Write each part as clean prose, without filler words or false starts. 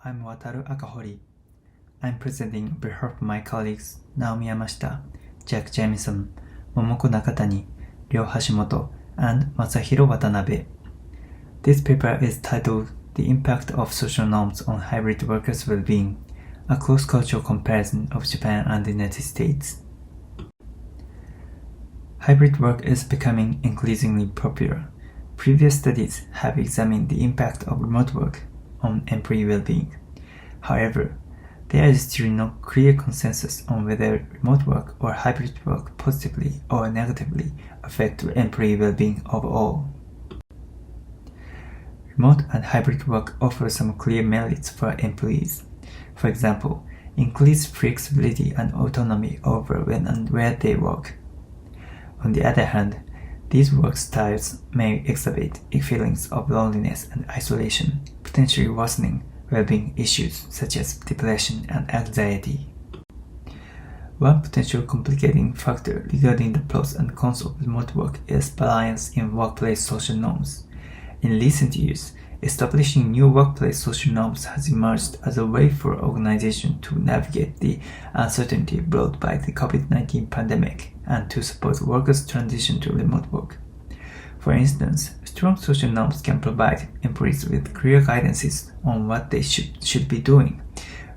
I'm Wataru Akahori. I'm presenting on behalf of my colleagues Naomi Yamashita, Jamieson, Momoko Nakatani, Hashimoto, and Masahiro Watanabe. This paper is titled The Impact of Social Norms on Hybrid Workers' Well-being, a cross-cultural comparison of Japan and the United States. Hybrid work is becoming increasingly popular. Previous studies have examined the impact of remote work on employee well-being. However, there is still no clear consensus on whether remote work or hybrid work positively or negatively affect employee well-being overall. Remote and hybrid work offer some clear merits for employees. For example, increased flexibility and autonomy over when and where they work. On the other hand, these work styles may exacerbate feelings of loneliness and isolation, potentially worsening well-being issues such as depression and anxiety. One potential complicating factor regarding the pros and cons of remote work is balance in workplace social norms. In recent years, establishing new workplace social norms has emerged as a way for organizations to navigate the uncertainty brought by the COVID-19 pandemic and to support workers' transition to remote work. For instance, strong social norms can provide employees with clear guidances on what they should be doing,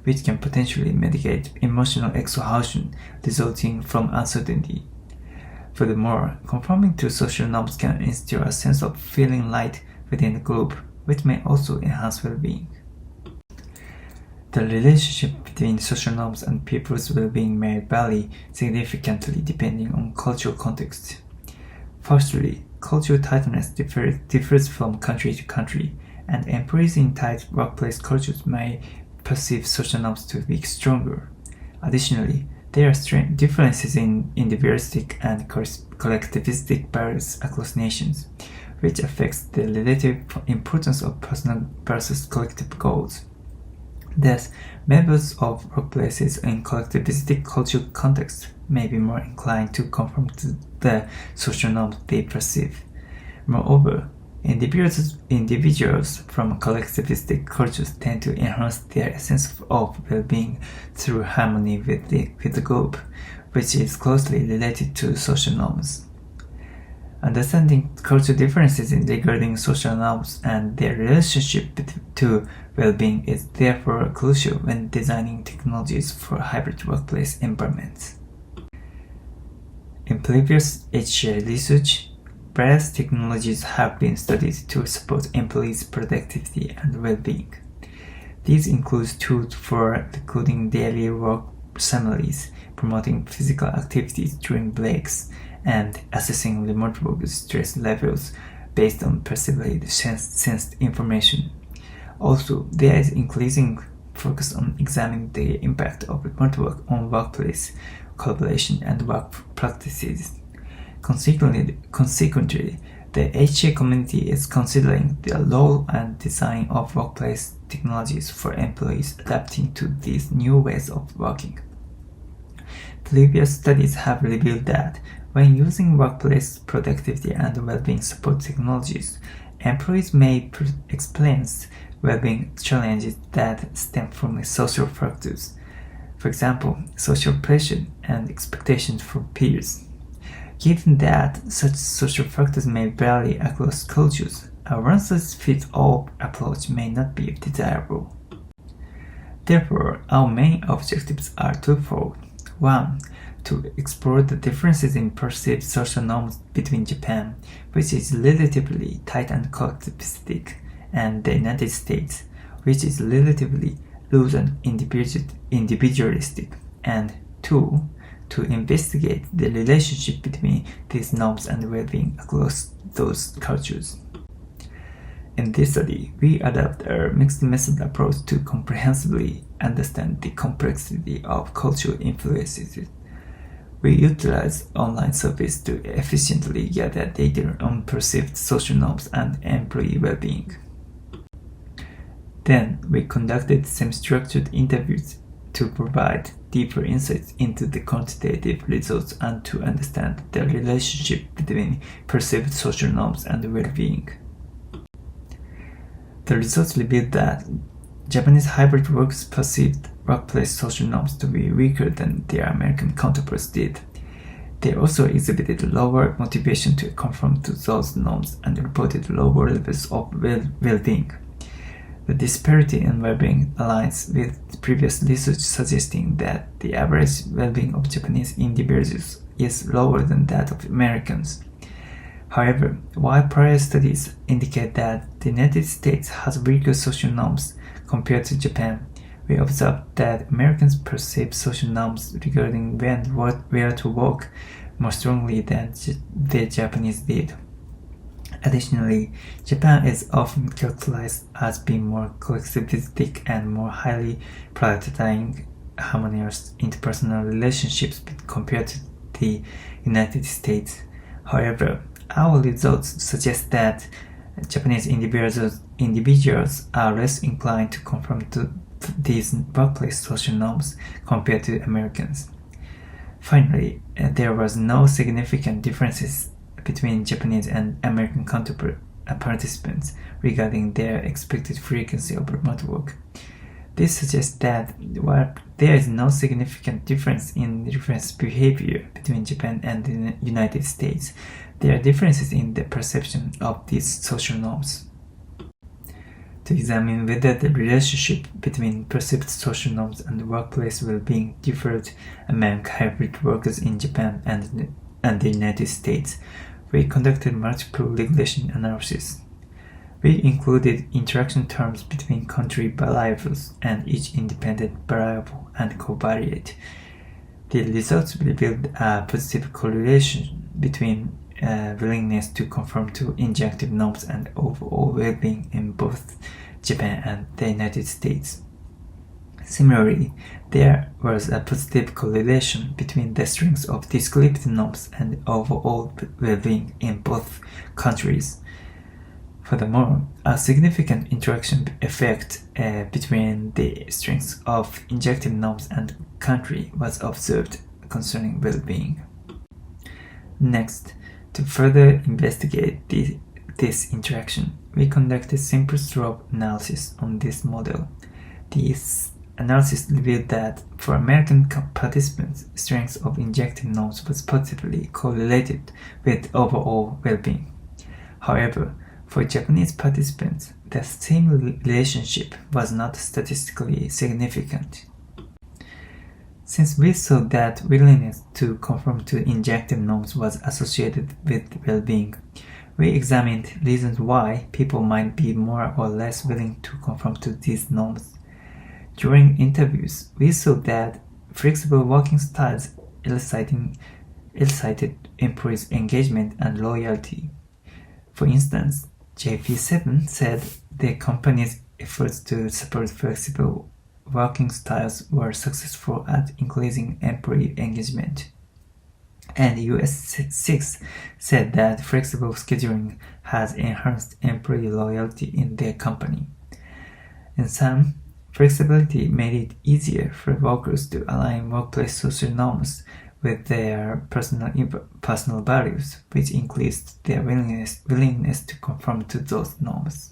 which can potentially mitigate emotional exhaustion resulting from uncertainty. Furthermore, conforming to social norms can instill a sense of feeling light within the group, which may also enhance well-being. The relationship between social norms and people's well-being may vary significantly depending on cultural context. Firstly, cultural tightness differs from country to country, and employees in tight workplace cultures may perceive social norms to be stronger. Additionally, there are differences in individualistic and collectivistic values across nations, which affects the relative importance of personal versus collective goals. Thus, members of workplaces in collectivistic cultural contexts may be more inclined to conform to the social norms they perceive. Moreover, individuals from collectivistic cultures tend to enhance their sense of well-being through harmony with the group, which is closely related to social norms. Understanding cultural differences regarding social norms and their relationship to well-being is therefore crucial when designing technologies for hybrid workplace environments. In previous SIGCHI research, various technologies have been studied to support employees' productivity and well-being. These include tools for recording daily work summaries, promoting physical activities during breaks, and assessing remote work stress levels based on perceivably sensed information. Also, there is increasing focus on examining the impact of remote work on workplace collaboration and work practices. Consequently, the SIGCHI community is considering the role and design of workplace technologies for employees adapting to these new ways of working. Previous studies have revealed that when using workplace productivity and well-being support technologies, employees may experience well-being challenges that stem from social factors, for example, social pressure and expectations from peers. Given that such social factors may vary across cultures, a one-size-fits-all approach may not be desirable. Therefore, our main objectives are twofold. One, to explore the differences in perceived social norms between Japan, which is relatively tight and collectivistic, and the United States, which is relatively loose and individualistic, and two, to investigate the relationship between these norms and well-being across those cultures. In this study, we adopt a mixed method approach to comprehensively understand the complexity of cultural influences. We utilize online surveys to efficiently gather data on perceived social norms and employee well-being. Then, we conducted semi-structured interviews to provide deeper insights into the quantitative results and to understand the relationship between perceived social norms and well-being. The results revealed that Japanese hybrid workers perceived workplace social norms to be weaker than their American counterparts did. They also exhibited lower motivation to conform to those norms and reported lower levels of well-being. The disparity in well-being aligns with previous research suggesting that the average well-being of Japanese individuals is lower than that of Americans. However, while prior studies indicate that the United States has weaker social norms compared to Japan, we observed that Americans perceive social norms regarding when and where to work more strongly than the Japanese did. Additionally, Japan is often characterized as being more collectivistic and more highly prioritizing harmonious interpersonal relationships compared to the United States. However, our results suggest that Japanese individuals are less inclined to conform to these workplace social norms compared to Americans. Finally, there was no significant differences between Japanese and American participants regarding their expected frequency of remote work. This suggests that while there is no significant difference in reference behavior between Japan and the United States, there are differences in the perception of these social norms. To examine whether the relationship between perceived social norms and workplace well-being differed among hybrid workers in Japan and the United States, we conducted multiple regression analysis. We included interaction terms between country variables and each independent variable and covariate. The results revealed a positive correlation between willingness to conform to injunctive norms and overall well-being in both Japan and the United States. Similarly, there was a positive correlation between the strength of descriptive norms and overall well-being in both countries. Furthermore, a significant interaction effect between the strength of injunctive norms and country was observed concerning well-being. Next, to further investigate this interaction, we conducted simple slope analysis on this model. This analysis revealed that for American participants, strength of injunctive norms was positively correlated with overall well-being. However, for Japanese participants, the same relationship was not statistically significant. Since we saw that willingness to conform to injunctive norms was associated with well-being, we examined reasons why people might be more or less willing to conform to these norms. During interviews, we saw that flexible working styles elicited employees' engagement and loyalty. For instance, JP7 said the company's efforts to support flexible working styles were successful at increasing employee engagement. And US6 said that flexible scheduling has enhanced employee loyalty in their company. In sum, flexibility made it easier for workers to align workplace social norms with their personal values, which increased their willingness to conform to those norms.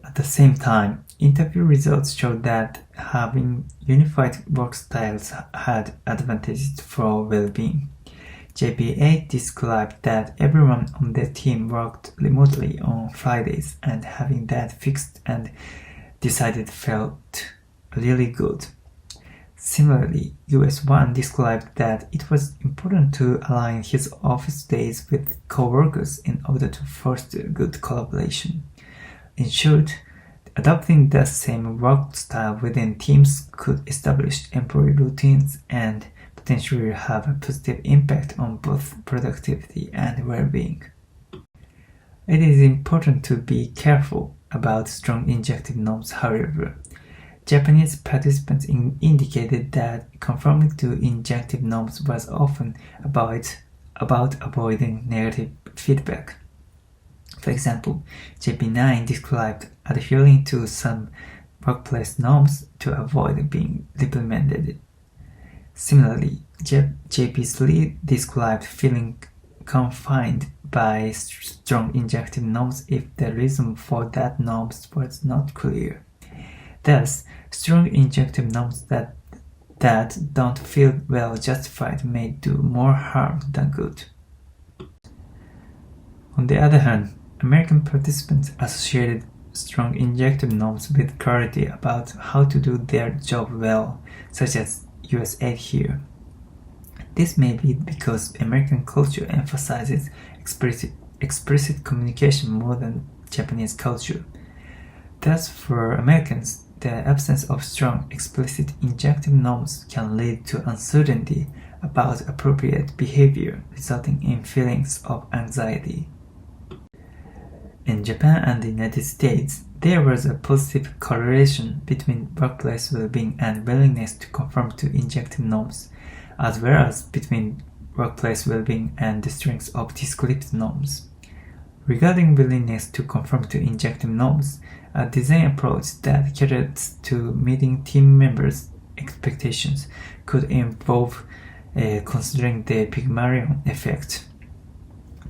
At the same time, interview results showed that having unified work styles had advantages for well-being. JP8 described that everyone on their team worked remotely on Fridays, and having that fixed and decided felt really good. Similarly, US1 described that it was important to align his office days with co-workers in order to foster good collaboration. In short, adopting the same work style within teams could establish employee routines and potentially have a positive impact on both productivity and well-being. It is important to be careful about strong injunctive norms, however. Japanese participants indicated that conforming to injunctive norms was often about avoiding negative feedback. For example, JP9 described adhering to some workplace norms to avoid being reprimanded. Similarly, JP3 described feeling confined by strong injunctive norms if the reason for that norms was not clear. Thus, strong injunctive norms that don't feel well justified may do more harm than good. On the other hand, American participants associated strong injunctive norms with clarity about how to do their job well, such as US aid here. This may be because American culture emphasizes explicit communication more than Japanese culture. Thus, for Americans, the absence of strong, explicit injunctive norms can lead to uncertainty about appropriate behavior, resulting in feelings of anxiety. In Japan and the United States, there was a positive correlation between workplace well-being and willingness to conform to injunctive norms, as well as between workplace well-being and the strength of descriptive norms. Regarding willingness to conform to injunctive norms, a design approach that caters to meeting team members' expectations could involve considering the Pygmalion effect.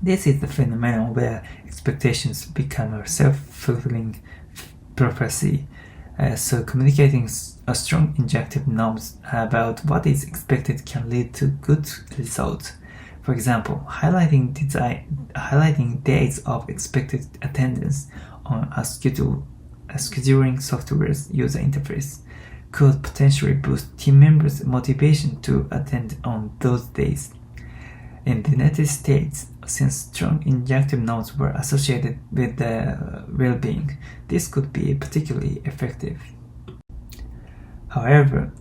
This is the phenomenon where expectations become a self-fulfilling prophecy. So communicating a strong injunctive norms about what is expected can lead to good results. For example, highlighting days of expected attendance on a scheduling software's user interface could potentially boost team members' motivation to attend on those days. In the United States, since strong injunctive norms were associated with well-being, this could be particularly effective. However,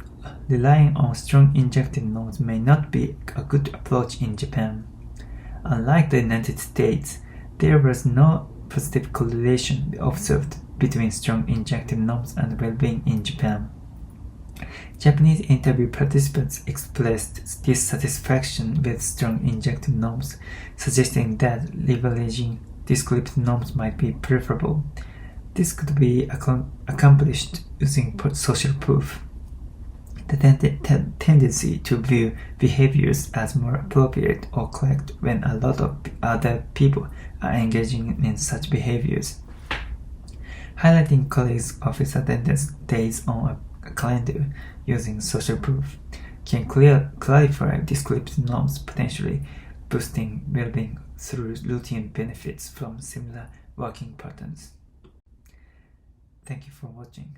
relying on strong injunctive norms may not be a good approach in Japan. Unlike the United States, there was no positive correlation observed between strong injunctive norms and well-being in Japan. Japanese interview participants expressed dissatisfaction with strong injunctive norms, suggesting that leveraging descriptive norms might be preferable. This could be accomplished using social proof. The tendency to view behaviors as more appropriate or correct when a lot of other people are engaging in such behaviors. Highlighting colleagues' office attendance days on a calendar using social proof can clarify descriptive norms, potentially boosting well-being through routine benefits from similar working patterns. Thank you for watching.